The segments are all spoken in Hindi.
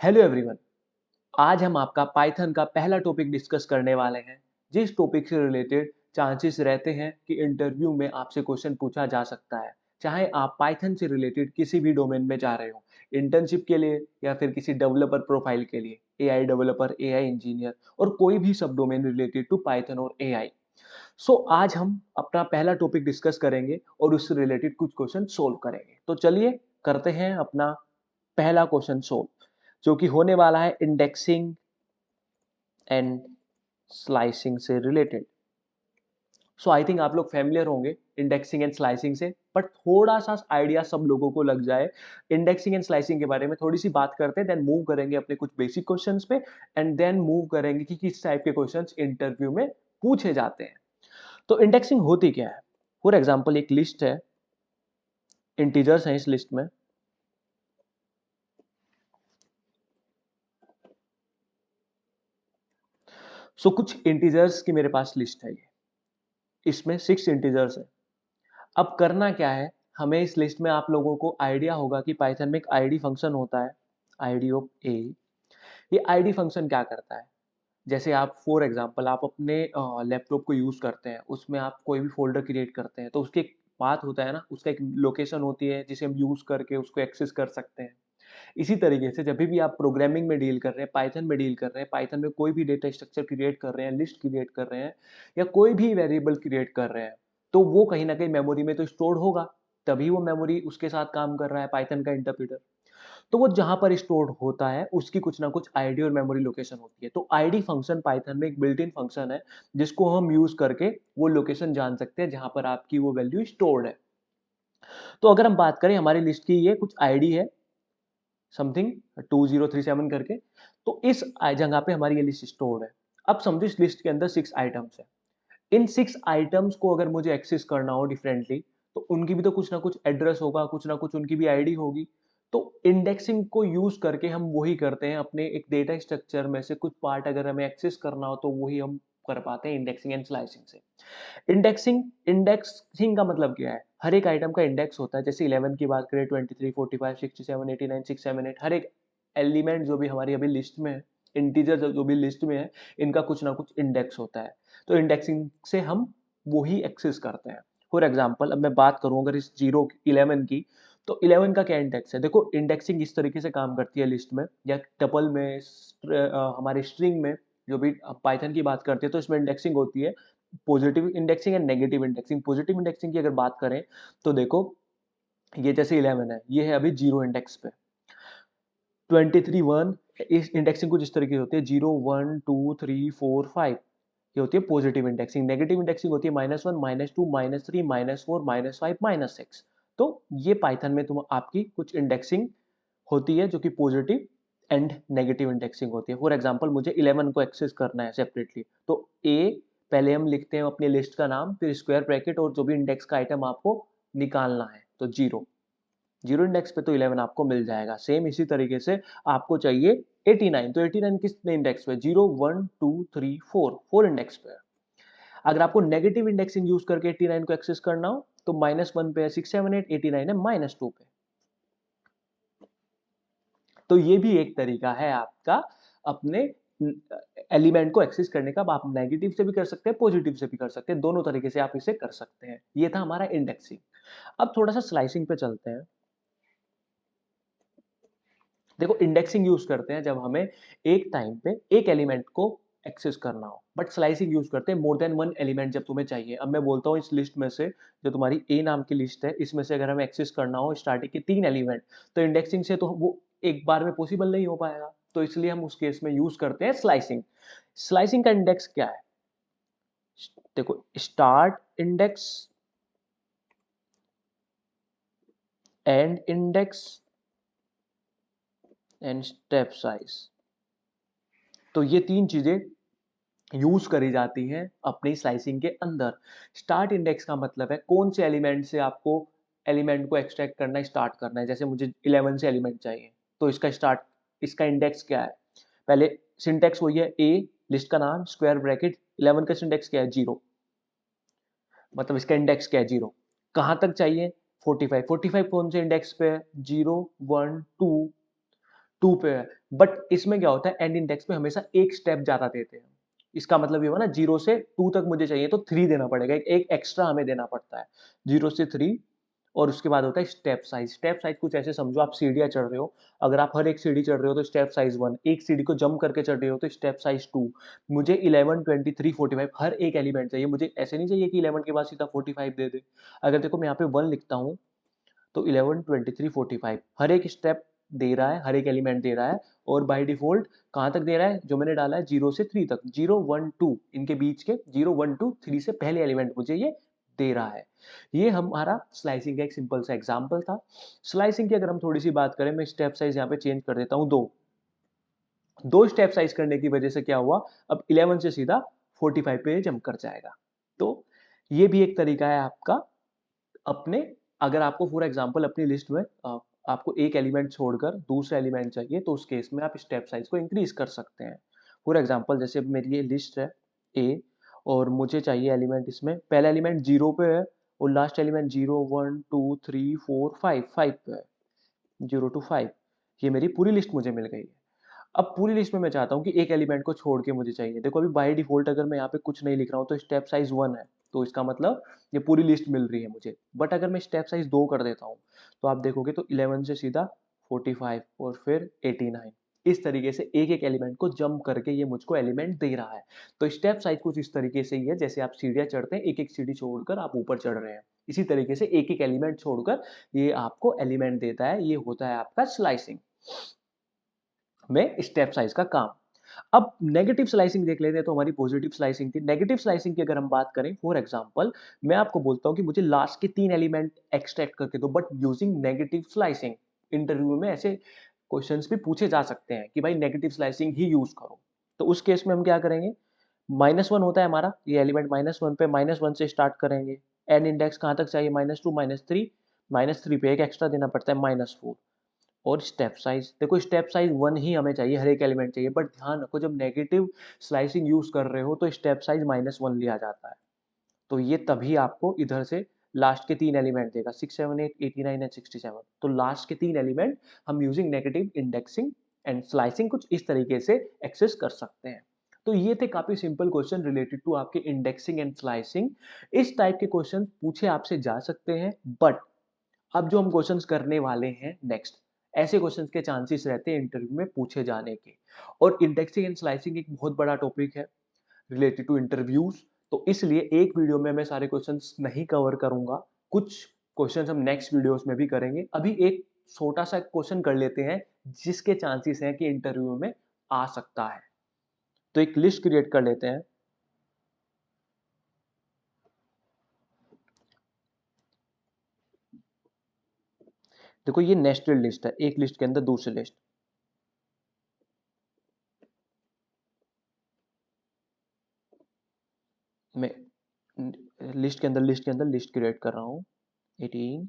Hello everyone. आज हम आपका पाइथन का पहला टॉपिक डिस्कस करने वाले हैं, जिस टॉपिक से रिलेटेड चांसेस रहते हैं कि इंटरव्यू में आपसे क्वेश्चन पूछा जा सकता है, चाहे आप पाइथन से रिलेटेड किसी भी डोमेन में जा रहे हो, इंटर्नशिप के लिए या फिर किसी डेवलपर प्रोफाइल के लिए, एआई डेवलपर, एआई इंजीनियर और कोई भी सब डोमेन रिलेटेड टू पाइथन और एआई। सो आज हम अपना पहला टॉपिक डिस्कस करेंगे और उससे रिलेटेड कुछ क्वेश्चन सोल्व करेंगे। तो चलिए करते हैं अपना पहला क्वेश्चन सोल्व, जो कि होने वाला है इंडेक्सिंग एंड स्लाइसिंग से रिलेटेड। सो आई थिंक आप लोग फैमिलियर होंगे इंडेक्सिंग एंड स्लाइसिंग से, बट थोड़ा सा आइडिया सब लोगों को लग जाए इंडेक्सिंग एंड स्लाइसिंग के बारे में थोड़ी सी बात करते हैं, देन मूव करेंगे अपने कुछ बेसिक क्वेश्चंस पे एंड देन मूव करेंगे कि किस टाइप के क्वेश्चंस इंटरव्यू में पूछे जाते हैं। तो इंडेक्सिंग होती क्या है? फॉर एग्जाम्पल एक लिस्ट है, इंटीजर्स हैं इस लिस्ट में। सो कुछ इंटीजर्स की मेरे पास लिस्ट है, ये इसमें 6 इंटीजर्स है। अब करना क्या है, हमें इस लिस्ट में आप लोगों को आइडिया होगा कि पाइथन में एक आईडी फंक्शन होता है, आईडी ऑफ ए। ये आईडी फंक्शन क्या करता है? जैसे आप फॉर एग्जांपल आप अपने लैपटॉप को यूज करते हैं, उसमें आप कोई भी फोल्डर क्रिएट करते हैं तो उसके एक पाथ होता है ना, उसका एक लोकेशन होती है जिसे हम यूज करके उसको एक्सेस कर सकते हैं। इसी तरीके से जब भी आप प्रोग्रामिंग में डील कर रहे हैं, पाइथन में डील कर रहे हैं, पाइथन में कोई भी डेटा स्ट्रक्चर क्रिएट कर रहे हैं, लिस्ट क्रिएट कर रहे हैं या कोई भी वेरिएबल क्रिएट कर रहे हैं, तो वो कहीं ना कहीं मेमोरी में तो स्टोर होगा, तभी वो मेमोरी उसके साथ काम कर रहा है पाइथन का इंटरप्रेटर। तो वो जहां पर स्टोर होता है उसकी कुछ ना कुछ आईडी और मेमोरी लोकेशन होती है। तो आईडी फंक्शन पाइथन में एक बिल्ट इन फंक्शन है, जिसको हम यूज करके वो लोकेशन जान सकते हैं जहां पर आपकी वो वैल्यू स्टोर्ड है। तो अगर हम बात करें हमारी लिस्ट की, ये कुछ आईडी है समथिंग 2037 करके, तो इस जगह पे हमारी ये लिस्ट स्टोर्ड है। अब समझो इस लिस्ट के अंदर 6 आइटम्स है। इन 6 आइटम्स को अगर मुझे एक्सेस करना हो डिफरेंटली, तो उनकी भी तो कुछ ना कुछ एड्रेस होगा, कुछ ना कुछ उनकी भी आईडी होगी। तो इंडेक्सिंग को यूज करके हम वही करते हैं, अपने एक डेटा स्ट्रक्चर में से कुछ पार्ट अगर हमें एक्सेस करना हो तो वही हम कर पाते हैं इंडेक्सिंग एंड स्लाइसिंग से। इंडेक्सिंग का मतलब क्या है? हर एक आइटम का इंडेक्स होता है। जैसे 11 की बात करें, 23, 45, 67, 89, 678, हर एक एलिमेंट जो भी हमारी अभी लिस्ट में है, इंटीजर जो भी लिस्ट में है, इनका कुछ ना कुछ इंडेक्स होता है। तो इंडेक्सिंग से हम वही एक्सेस करते हैं। फॉर एग्जाम्पल अब मैं बात करूं अगर इस 11 की, तो 11 का क्या इंडेक्स है? देखो इंडेक्सिंग इस तरीके से काम करती है लिस्ट में या टपल में, हमारे स्ट्रिंग में, जो भी पाइथन की बात करते हैं तो इसमें इंडेक्सिंग होती है, positive indexing and negative indexing. Positive indexing की अगर बात करें तो देखो, ये जैसे 11 है, ये है अभी 0 इंडेक्स पे। 23 1, इस इंडेक्सिंग कुछ इस तरीके से होती है, 0 1 2 3 4 5, ये होती है पॉजिटिव इंडेक्सिंग। नेगेटिव इंडेक्सिंग होती है -1 -2 -3 -4 -5 -6। तो ये पाइथन में तुम आपकी कुछ इंडेक्सिंग होती है जो कि पॉजिटिव एंड नेगेटिव इंडेक्सिंग होती है। फॉर एग्जांपल मुझे 11 को एक्सेस करना है सेपरेटली, तो ए पहले हम लिखते हैं अपनी लिस्ट का नाम, फिर स्क्वायर ब्रैकेट और जो भी इंडेक्स का आइटम आपको निकालना है, तो 0 इंडेक्स पे तो 11 आपको मिल जाएगा। सेम इसी तरीके से आपको चाहिए 89, तो 89 किस इंडेक्स पे? 0 1 2 3 4 इंडेक्स पे है। अगर आपको नेगेटिव इंडेक्सिंग यूज करके 89 को एक्सेस करना हो तो -1 पे है 678, 89 है -2 पे। तो ये भी एक तरीका है आपका अपने एलिमेंट को एक्सेस करने का। आप नेगेटिव से भी कर सकते हैं, पॉजिटिव से भी कर सकते हैं, दोनों तरीके से आप इसे कर सकते हैं। ये था हमारा इंडेक्सिंग। अब थोड़ा सा स्लाइसिंग पे चलते हैं। देखो इंडेक्सिंग यूज करते हैं जब हमें एक टाइम पे एक एलिमेंट को एक्सेस करना हो, बट स्लाइसिंग यूज करते हैं मोर देन वन एलिमेंट जब तुम्हें चाहिए। अब मैं बोलता हूँ इस लिस्ट में से, जो तुम्हारी ए नाम की लिस्ट है, इसमें से अगर हमें एक्सेस करना हो स्टार्टिंग के 3 एलिमेंट, तो इंडेक्सिंग से तो वो एक बार में पॉसिबल नहीं हो पाएगा, तो इसलिए हम उस केस में यूज करते हैं स्लाइसिंग। स्लाइसिंग का इंडेक्स क्या है? देखो start index, and index and step size. तो ये 3 चीजें यूज करी जाती हैं अपनी स्लाइसिंग के अंदर। स्टार्ट इंडेक्स का मतलब है कौन से एलिमेंट से आपको एलिमेंट को एक्सट्रैक्ट करना है, स्टार्ट करना है। जैसे मुझे 11 से एलिमेंट चाहिए, तो इसका इंडेक्स क्या है? पहले सिंटेक्स वही है, ए लिस्ट का नाम स्क्वायर ब्रैकेट, 11 का सिंटेक्स क्या है? 0, मतलब इसका इंडेक्स क्या है? 0। कहां तक चाहिए? 45। 45 कौन से इंडेक्स पे है? 0 1 2 2 पे है, बट इसमें क्या होता है एंड इंडेक्स में हमेशा एक स्टेप ज़्यादा देते हैं। इसका मतलब ये हुआ ना 0 से 2 तक मुझे चाहिए तो 3 देना पड़ेगा, एक एक्स्ट्रा हमें देना पड़ता है। 0 से 3 और उसके बाद होता है स्टेप साइज़। स्टेप साइज़ कुछ ऐसे समझो आप सीढ़ियाँ चढ़ रहे हो, अगर आप हर एक सीढ़ी चढ़ रहे हो तो स्टेप साइज़ 1, एक सीढ़ी को जंप करके चढ़ रहे हो तो स्टेप साइज़ 2। मुझे 11, 23, 45 हर एक एलिमेंट चाहिए, मुझे ऐसे नहीं चाहिए कि 11 के बाद सीधा 45 दे दे। अगर देखो मैं यहाँ पे 1 लिखता हूँ तो 11, 23, 45 हर एक स्टेप दे रहा है, हर एक एलिमेंट दे रहा है और बाय डिफॉल्ट कहाँ तक दे रहा है जो मैंने डाला है 0 से 3 तक, 0, 1, 2 इनके बीच के 0, 1, 2, 3 से पहले एलिमेंट मुझे ये दे रहा है। ये हमारा स्लाइसिंग का एक सिंपल सा एग्जांपल था। स्लाइसिंग की अगर हम थोड़ी सी बात करें, मैं स्टेप साइज यहाँ पे चेंज कर देता हूँ 2 स्टेप साइज करने की वजह से क्या हुआ, अब 11 से सीधा 45 पे जंप कर जाएगा। तो ये भी एक तरीका है आपका अपने, अगर आपको फॉर एग्जांपल अपनी लिस्ट में आपको एक एलिमेंट छोड़कर दूसरा एलिमेंट चाहिए तो उस केस में आप स्टेप साइज को इंक्रीज कर सकते हैं। फॉर एग्जांपल जैसे मेरी ये लिस्ट है ए और मुझे चाहिए एलिमेंट, इसमें पहला एलिमेंट 0 पे है और लास्ट एलिमेंट 0, 1, 2, 3, 4, 5 5 पे है, 0 to 5। ये मेरी पूरी लिस्ट मुझे मिल गई है। अब पूरी लिस्ट में मैं चाहता हूँ कि एक एलिमेंट को छोड़ के मुझे चाहिए। देखो अभी बाय डिफॉल्ट अगर मैं यहाँ पे कुछ नहीं लिख रहा हूँ तो स्टेप साइज 1 है, तो इसका मतलब ये पूरी लिस्ट मिल रही है मुझे। बट अगर मैं स्टेप साइज 2 कर देता हूँ तो आप देखोगे तो 11 से सीधा 45 और फिर 89, इस तरीके से एक एक एलिमेंट को जंप करके ये मुझको एलिमेंट दे रहा है। तो स्टेप साइज कुछ इस तरीके से ही है, जैसे आप सीढ़ियाँ चढ़ते हैं, एक एक सीढ़ी छोड़कर आप ऊपर चढ़ रहे हैं, इसी तरीके से एक एक एलिमेंट छोड़कर ये आपको एलिमेंट देता है। ये होता है आपका स्लाइसिंग में स्टेप साइज का काम। अब नेगेटिव स्लाइसिंग देख लेते हैं, तो हमारी पॉजिटिव स्लाइसिंग थी। नेगेटिव स्लाइसिंग की अगर हम बात करें, फॉर एग्जांपल मैं आपको बोलता हूं कि मुझे लास्ट के 3 एलिमेंट एक्सट्रैक्ट करके दो, but using negative slicing. Interview में ऐसे क्वेश्चंस भी पूछे जा सकते हैं कि भाई नेगेटिव स्लाइसिंग ही यूज करो। तो उस केस में हम क्या करेंगे, -1 होता है हमारा ये एलिमेंट, -1 पे -1 से स्टार्ट करेंगे। एंड इंडेक्स कहां तक चाहिए, -2, -3, -3 पे एक एक्स्ट्रा देना पड़ता है, -4। और स्टेप साइज देखो, स्टेप साइज 1 ही हमें चाहिए, हर एक एलिमेंट चाहिए, बट ध्यान रखो जब नेगेटिव स्लाइसिंग यूज कर रहे हो तो स्टेप साइज -1 लिया जाता है। तो ये तभी आपको इधर से लास्ट के 3 एलिमेंट देगा, 6, 7, 8, 89 एंड 67। तो लास्ट के 3 एलिमेंट हम using negative indexing and slicing कुछ इस तरीके से एक्सेस कर सकते हैं। तो ये थे काफी सिंपल क्वेश्चन रिलेटेड टू आपके इंडेक्सिंग एंड स्लाइसिंग। इस टाइप के क्वेश्चन पूछे आपसे जा सकते हैं, बट अब जो हम क्वेश्चंस करने वाले हैं नेक्स्ट, ऐसे क्वेश्चंस के चांसेस रहते हैं इंटरव्यू में पूछे जाने के। और इंडेक्सिंग एंड स्लाइसिंग एक बहुत बड़ा टॉपिक है रिलेटेड टू इंटरव्यूज, तो इसलिए एक वीडियो में मैं सारे क्वेश्चंस नहीं कवर करूंगा, कुछ क्वेश्चंस हम नेक्स्ट वीडियोस में भी करेंगे। अभी एक छोटा सा क्वेश्चन कर लेते हैं जिसके चांसेस हैं कि इंटरव्यू में आ सकता है। तो एक लिस्ट क्रिएट कर लेते हैं। देखो ये नेस्टेड लिस्ट है, एक लिस्ट के अंदर दूसरी लिस्ट। मैं लिस्ट के अंदर लिस्ट क्रिएट कर रहा हूँ, 18।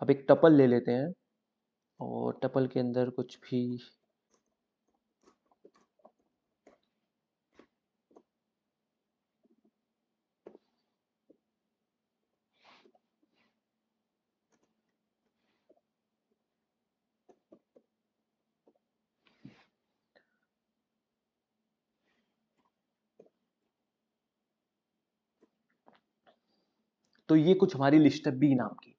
अब एक टपल ले लेते हैं और टपल के अंदर कुछ भी, तो ये कुछ हमारी लिस्ट है बी नाम की।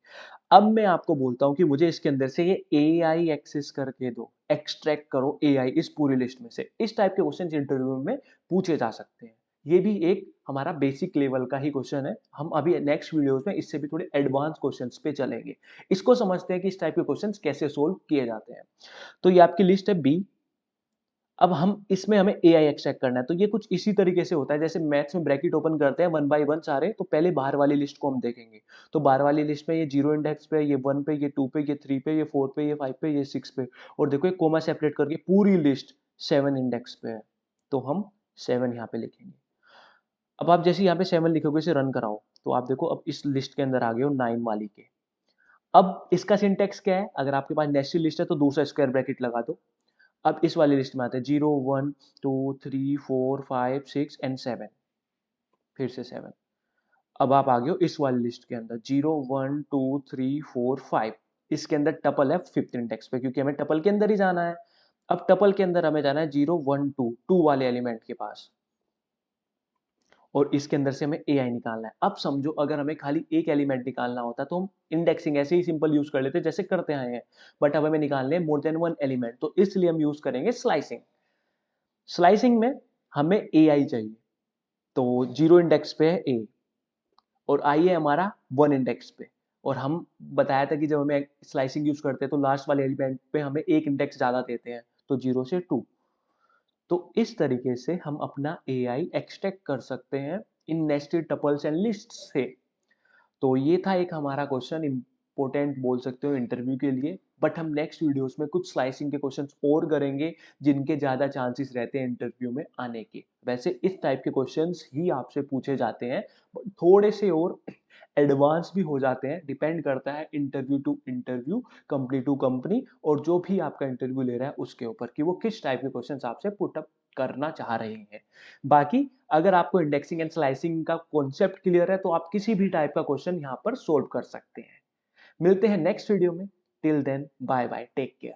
अब मैं आपको बोलता हूं कि मुझे इसके अंदर से ये AI एक्सेस करके दो, एक्सट्रैक्ट करो AI इस पूरी लिस्ट में से। इस टाइप के क्वेश्चन इंटरव्यू में पूछे जा सकते हैं। ये भी एक हमारा बेसिक लेवल का ही क्वेश्चन है। हम अभी नेक्स्ट वीडियोस में इससे भी थोड़े एडवांस क्वेश्चंस पे चलेंगे। इसको समझते हैं कि इस टाइप के क्वेश्चंस कैसे सोल्व किए जाते हैं। तो ये आपकी लिस्ट है बी। अब हम इसमें हमें AI एक्सट्रैक्ट करना है, तो ये कुछ इसी तरीके से होता है जैसे मैथ्स में ब्रैकेट ओपन करते हैं 1 बाय 1 सारे, तो पहले बाहर वाली लिस्ट को हम देखेंगे। तो बाहर वाली लिस्ट में ये 0 इंडेक्स पे, ये 1 पे, ये 2 पे, ये 3 पे, ये 4 पे, ये 5 पे, ये 6 पे, और देखो ये कोमा सेपरेट करके पूरी लिस्ट 7 इंडेक्स पे है, तो हम 7 यहाँ पे लिखेंगे। अब आप जैसे यहाँ पे 7 लिखोगे, इसे रन कराओ, तो आप देखो अब इस लिस्ट के अंदर आ गए हो 9 वाली के। अब इसका सिंटेक्स क्या है, अगर आपके पास नेस्टेड लिस्ट है तो दूसरा स्क्वायर ब्रैकेट लगा दो। अब इस वाली लिस्ट में आते हैं 0, 1, 2, 3, 4, 5, 6 एंड 7, फिर से 7। अब आप आ गए हो इस वाली लिस्ट के अंदर 0 1 2 3 4 5, इसके अंदर टपल है फिफ्थ इंडेक्स पे, क्योंकि हमें टपल के अंदर ही जाना है। अब टपल के अंदर हमें जाना है 0 1 2 2 वाले एलिमेंट के पास, और इसके अंदर से हमें ए आई निकालना है। अब समझो अगर हमें खाली एक एलिमेंट निकालना होता तो हम इंडेक्सिंग ऐसे ही सिंपल यूज कर लेते जैसे करते आए हैं, बट अब हमें निकालने हैं मोर देन वन एलिमेंट, तो इसलिए हम यूज करेंगे स्लाइसिंग। स्लाइसिंग में हमें ए आई चाहिए, तो 0 इंडेक्स पे है ए, और आई है हमारा 1 इंडेक्स पे, और हम बताया था कि जब हमें स्लाइसिंग यूज करते हैं तो लास्ट वाले एलिमेंट पे हमें एक इंडेक्स ज्यादा देते हैं, तो 0 से 2। तो इस तरीके से हम अपना एआई एक्सट्रैक्ट कर सकते हैं इन नेस्टेड टपल्स एंड लिस्ट से। तो ये था एक हमारा क्वेश्चन, इंपॉर्टेंट बोल सकते हो इंटरव्यू के लिए, बट हम नेक्स्ट वीडियोस में कुछ स्लाइसिंग के क्वेश्चंस और करेंगे जिनके ज़्यादा चांसेस रहते हैं इंटरव्यू में आने के। वैसे इस टाइप के क्वेश्चंस ही आपसे पूछे जाते हैं, but थोड़े से और एडवांस भी हो जाते हैं, डिपेंड करता है interview to interview, company to company, और जो भी आपका इंटरव्यू ले रहा है उसके ऊपर कि वो किस टाइप के क्वेश्चंस आपसे पुट अप करना चाह रहे हैं। बाकी अगर आपको इंडेक्सिंग एंड स्लाइसिंग का कॉन्सेप्ट क्लियर है तो आप किसी भी टाइप का क्वेश्चन यहाँ पर सोल्व कर सकते हैं। मिलते हैं नेक्स्ट वीडियो में, till then bye bye, take care.